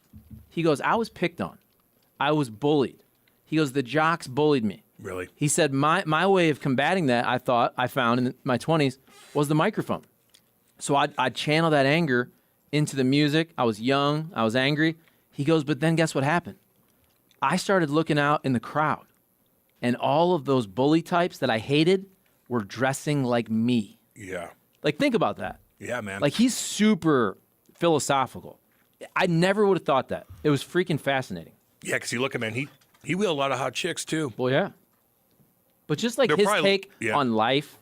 He goes, I was picked on. I was bullied. He goes, the jocks bullied me. Really? He said, my way of combating that, I found in my 20s, was the microphone. So I'd channel that anger into the music. I was young. I was angry. He goes, but then guess what happened? I started looking out in the crowd. And all of those bully types that I hated were dressing like me. Yeah. Like, think about that. Yeah, man. Like, he's super philosophical. I never would have thought that. It was freaking fascinating. Yeah, because you look at man, he wheeled a lot of hot chicks too. Well, yeah. But just like They're his probably- take yeah. on life,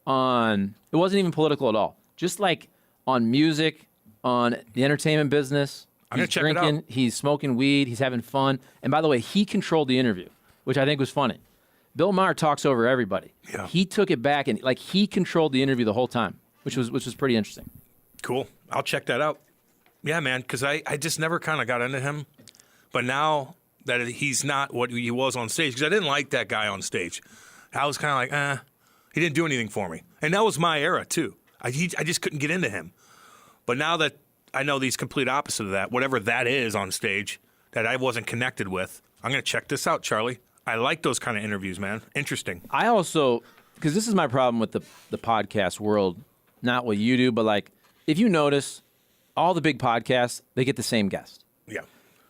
it wasn't even political at all. Just like on music, on the entertainment business. I'm gonna He's check it drinking, out. he's smoking weed, he's having fun. And by the way, he controlled the interview, which I think was funny. Bill Maher talks over everybody. Yeah. He took it back and like he controlled the interview the whole time, which was pretty interesting. Cool. I'll check that out. Yeah, man, because I just never kind of got into him. But now that he's not what he was on stage, because I didn't like that guy on stage. I was kind of like, he didn't do anything for me. And that was my era, too. I just couldn't get into him. But now that I know he's complete opposite of that, whatever that is on stage that I wasn't connected with, I'm going to check this out, Charlie. I like those kind of interviews, man. Interesting. I also, because this is my problem with the podcast world, not what you do, but like if you notice, all the big podcasts, they get the same guest. Yeah.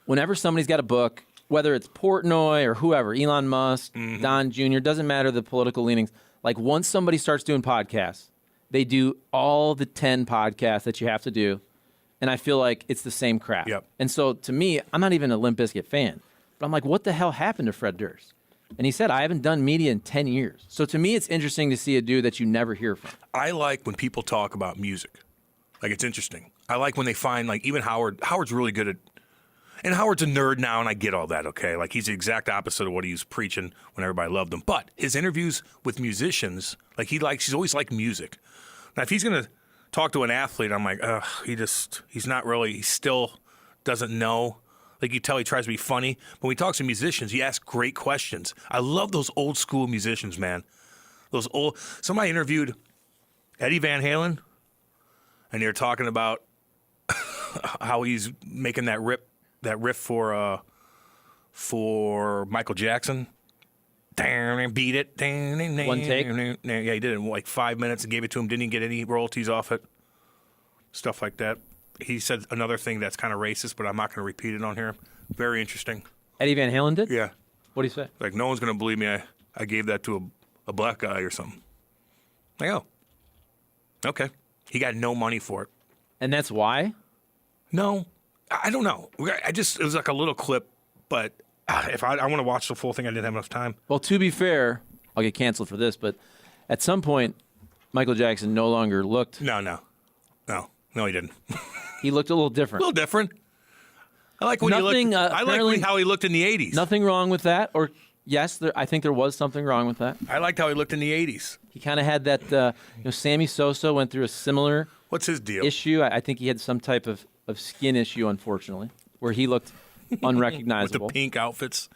Whenever somebody's got a book, whether it's Portnoy or whoever, Elon Musk, Don Jr., doesn't matter the political leanings. Like once somebody starts doing podcasts, they do all the 10 podcasts that you have to do, and I feel like it's the same crap. Yep. And so to me, I'm not even a Limp Bizkit fan, but I'm like, what the hell happened to Fred Durst? And he said, I haven't done media in 10 years. So to me, it's interesting to see a dude that you never hear from. I like when people talk about music. Like, it's interesting. I like when they find, like, even Howard's really good at, and Howard's a nerd now, and I get all that, okay? Like, he's the exact opposite of what he was preaching when everybody loved him. But his interviews with musicians, like, he's always liked music. Now, if he's going to talk to an athlete, I'm like, he still doesn't know. Like, you tell he tries to be funny. But when he talks to musicians, he asks great questions. I love those old school musicians, man. Somebody interviewed Eddie Van Halen, and they were talking about how he's making that riff for Michael Jackson. Beat it. One take? Yeah, he did it in like 5 minutes and gave it to him. Didn't even get any royalties off it. Stuff like that. He said another thing that's kind of racist, but I'm not going to repeat it on here. Very interesting. Eddie Van Halen did? Yeah. What do you say? Like, no one's going to believe me. I gave that to a black guy or something. Like, oh. Okay. He got no money for it. And that's why? No. I don't know. It was like a little clip, but if I want to watch the full thing, I didn't have enough time. Well, to be fair, I'll get canceled for this, but at some point, Michael Jackson no longer looked. No, he didn't. He looked a little A different. little different. I like when Nothing, he looked. I like how he looked in the 80s. Nothing wrong with that. Or yes, I think there was something wrong with that. I liked how he looked in the 80s. He kind of had that. Sammy Sosa went through a similar. What's his deal? Issue. I think he had some type of skin issue, unfortunately, where he looked unrecognizable. With the pink outfits.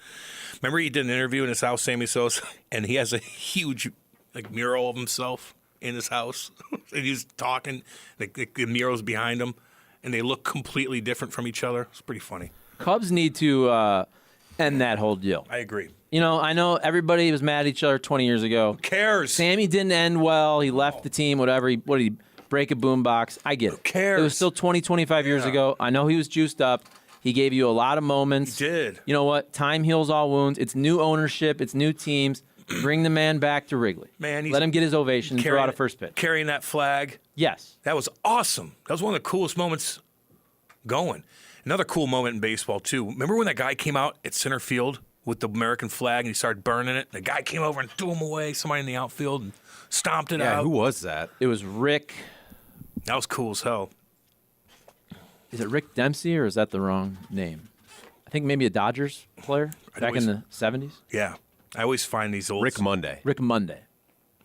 Remember he did an interview in his house, Sammy Sosa, and he has a huge mural of himself in his house. And he's talking, the mural's behind him, and they look completely different from each other. It's pretty funny. Cubs need to end that whole deal. I agree. I know everybody was mad at each other 20 years ago. Who cares? Sammy didn't end well. He left the team, whatever. He break a boombox. I get it. Who cares? It was still 20, 25 years ago. I know he was juiced up. He gave you a lot of moments. He did. You know what? Time heals all wounds. It's new ownership. It's new teams. Bring the man back to Wrigley. Man, let him get his ovation. Throw out a first pitch. Carrying that flag. Yes. That was awesome. That was one of the coolest moments going. Another cool moment in baseball, too. Remember when that guy came out at center field with the American flag and he started burning it? The guy came over and threw him away, somebody in the outfield, and stomped it out. Yeah, who was that? It was Rick. That was cool as hell. Is it Rick Dempsey or is that the wrong name? I think maybe a Dodgers player back in the 70s. Yeah. I always find these old... Rick Monday. Rick Monday.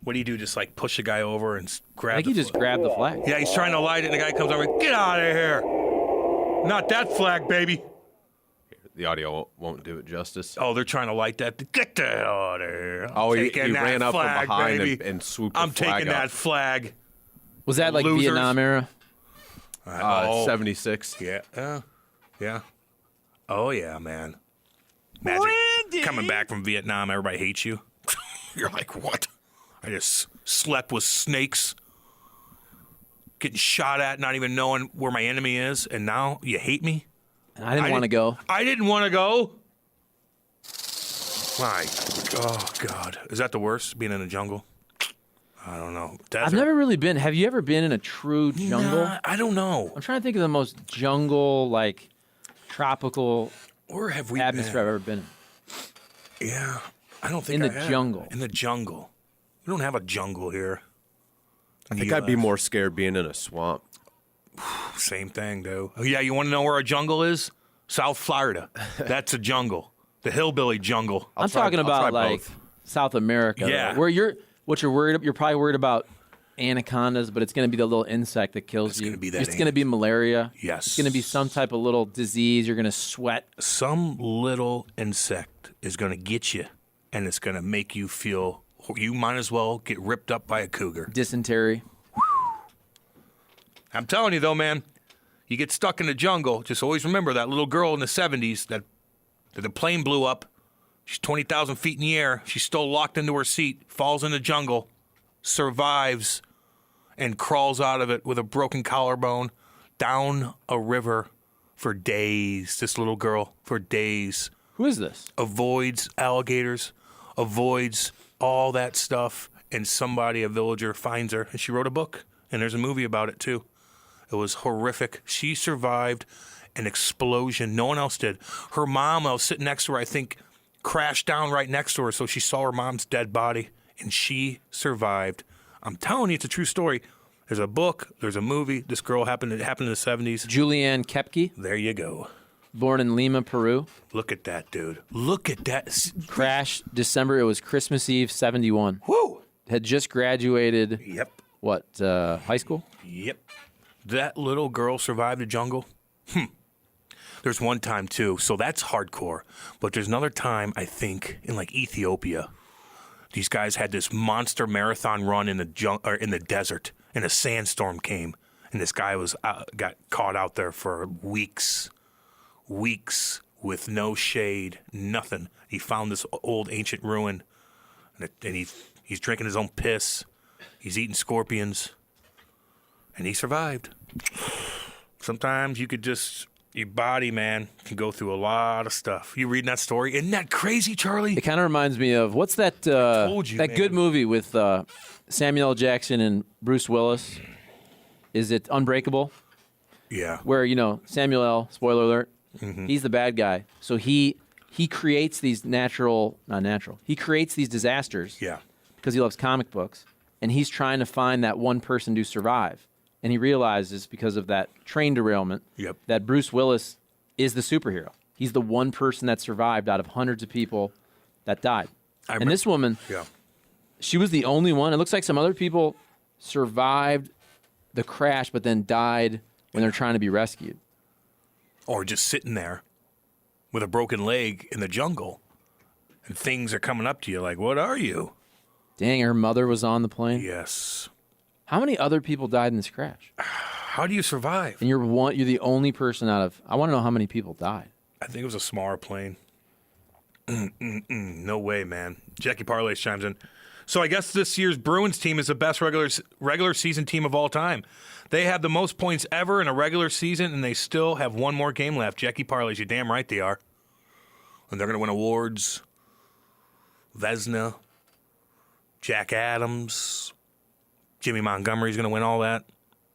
What do you do? Just like push a guy over and grab I think he just grabbed the flag. Yeah, he's trying to light it, and the guy comes over and get out of here. Not that flag, baby. The audio won't do it justice. Oh, they're trying to light that. Get the hell out of here. Oh, he ran up flag, from behind baby. and swooped the I'm flag taking up. that flag. Was that like Losers. Vietnam era? 76. Yeah. Yeah. Oh, yeah, man. Imagine coming back from Vietnam, everybody hates you. You're like, what? I just slept with snakes, getting shot at, not even knowing where my enemy is, and now you hate me? And I didn't want to go. I didn't want to go. Oh, God. Is that the worst, being in a jungle? I don't know. Desert. I've never really been. Have you ever been in a true jungle? Nah, I don't know. I'm trying to think of the most jungle, like, tropical Where have we atmosphere been? I've ever been in. Yeah. I don't think In I the have. jungle. In the jungle. We don't have a jungle here. I think I'd be more scared being in a swamp. Same thing, dude. Oh, yeah, you want to know where a jungle is? South Florida. That's a jungle. The hillbilly jungle. I'm talking about, like, South America. Yeah. Though, where what you're worried about, you're probably worried about anacondas, but it's going to be the little insect that kills you. Gonna be that it's going to be malaria. Yes. It's going to be some type of little disease. You're going to sweat. Some little insect is going to get you, and it's going to make you feel you might as well get ripped up by a cougar. Dysentery. I'm telling you, though, man, you get stuck in the jungle, just always remember that little girl in the 70s that the plane blew up. She's 20,000 feet in the air. She's still locked into her seat, falls in the jungle, survives, and crawls out of it with a broken collarbone down a river for days. This little girl, for days. Who is this? Avoids alligators, avoids all that stuff, and somebody, a villager, finds her, and she wrote a book, and there's a movie about it, too. It was horrific. She survived an explosion. No one else did. Her mom, I was sitting next to her, I think, crashed down right next to her, so she saw her mom's dead body, and she survived. I'm telling you, it's a true story. There's a book. There's a movie. This girl it happened in the 70s. Julianne Kepke. There you go. Born in Lima, Peru. Look at that, dude. Look at that. Crash December. It was Christmas Eve, 71. Woo! Had just graduated. Yep. What, high school? Yep. That little girl survived the jungle. There's one time, too, so that's hardcore. But there's another time, I think, in, like, Ethiopia. These guys had this monster marathon run in the desert, and a sandstorm came. And this guy got caught out there for weeks with no shade, nothing. He found this old ancient ruin, and he's drinking his own piss. He's eating scorpions, and he survived. Sometimes you could just, your body, man, can go through a lot of stuff. You reading that story? Isn't that crazy, Charlie? It kind of reminds me of, what's that told you, that man. good movie with Samuel L. Jackson and Bruce Willis? Is it Unbreakable? Yeah. Where, Samuel L., spoiler alert, he's the bad guy. So he creates these he creates these disasters. Yeah. Because he loves comic books, and he's trying to find that one person to survive. And he realizes, because of that train derailment, that Bruce Willis is the superhero. He's the one person that survived out of hundreds of people that died. And this woman, she was the only one. It looks like some other people survived the crash, but then died when they're trying to be rescued. Or just sitting there with a broken leg in the jungle, and things are coming up to you like, what are you? Dang, her mother was on the plane? Yes. How many other people died in this crash? How do you survive? And you're the only person out of, I want to know how many people died. I think it was a smaller plane. No way, man. Jackie Parlay chimes in. So I guess this year's Bruins team is the best regular season team of all time. They have the most points ever in a regular season, and they still have one more game left. Jackie Parlays, you're damn right they are. And they're going to win awards. Vezina, Jack Adams, Jimmy Montgomery's going to win all that.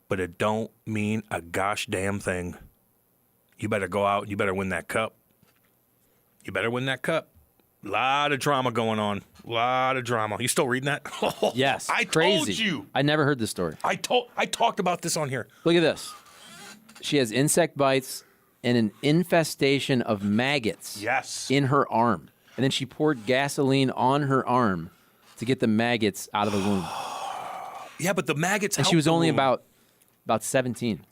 But it don't mean a gosh damn thing. You better go out. You better win that cup. You better win that cup. A lot of drama going on. A lot of drama. You still reading that? Yes. I crazy. told you. I never heard this story. I talked about this on here. Look at this. She has insect bites and an infestation of maggots in her arm. And then she poured gasoline on her arm to get the maggots out of the wound. Yeah, but the maggots And she was only about 17.